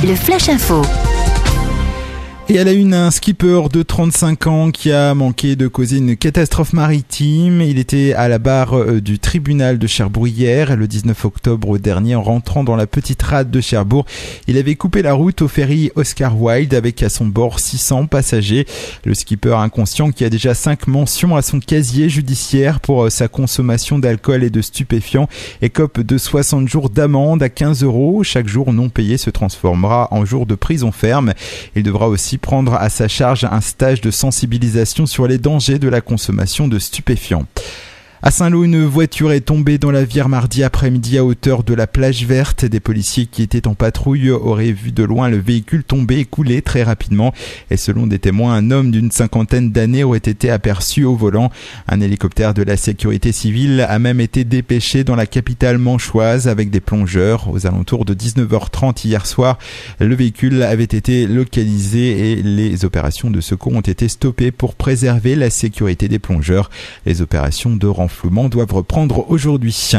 le Flash Info. Et à la une, un skipper de 35 ans qui a manqué de causer une catastrophe maritime. Il était à la barre du tribunal de Cherbourg hier, le 19 octobre dernier, en rentrant dans la petite rade de Cherbourg. Il avait coupé la route au ferry Oscar Wilde avec à son bord 600 passagers. Le skipper inconscient qui a déjà 5 mentions à son casier judiciaire pour sa consommation d'alcool et de stupéfiants écope de 60 jours d'amende à 15 €. Chaque jour non payé se transformera en jour de prison ferme. Il devra aussi prendre à sa charge un stage de sensibilisation sur les dangers de la consommation de stupéfiants. À Saint-Lô, une voiture est tombée dans la Vire mardi après-midi à hauteur de la plage verte. Des policiers qui étaient en patrouille auraient vu de loin le véhicule tomber et couler très rapidement. Et selon des témoins, un homme d'une 50aine d'années aurait été aperçu au volant. Un hélicoptère de la sécurité civile a même été dépêché dans la capitale manchoise avec des plongeurs. Aux alentours de 19h30 hier soir, le véhicule avait été localisé et les opérations de secours ont été stoppées pour préserver la sécurité des plongeurs. Les opérations de renflouement doivent reprendre aujourd'hui.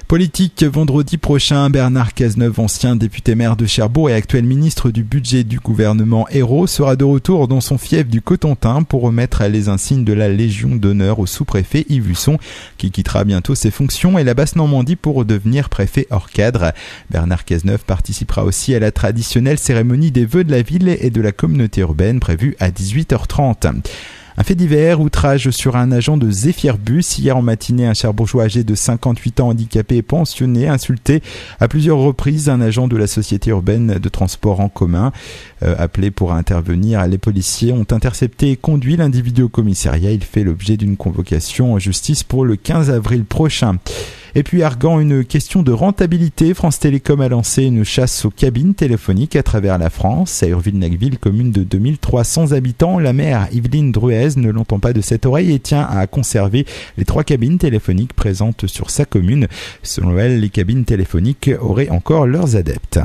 Politique, vendredi prochain, Bernard Cazeneuve, ancien député maire de Cherbourg et actuel ministre du budget du gouvernement Ayrault, sera de retour dans son fief du Cotentin pour remettre les insignes de la Légion d'honneur au sous-préfet Yves Husson, qui quittera bientôt ses fonctions et la Basse-Normandie pour devenir préfet hors cadre. Bernard Cazeneuve participera aussi à la traditionnelle cérémonie des vœux de la ville et de la communauté urbaine prévue à 18h30. Un fait divers, outrage sur un agent de Zéphirbus. Hier en matinée, un Cherbourgeois âgé de 58 ans handicapé et pensionné insulté à plusieurs reprises un agent de la société urbaine de transport en commun. Appelé pour intervenir, les policiers ont intercepté et conduit l'individu au commissariat. Il fait l'objet d'une convocation en justice pour le 15 avril prochain. Et puis arguant une question de rentabilité, France Télécom a lancé une chasse aux cabines téléphoniques à travers la France. À Urville-Nacqueville, commune de 2300 habitants, la maire Yveline Druez ne l'entend pas de cette oreille et tient à conserver les 3 cabines téléphoniques présentes sur sa commune. Selon elle, les cabines téléphoniques auraient encore leurs adeptes.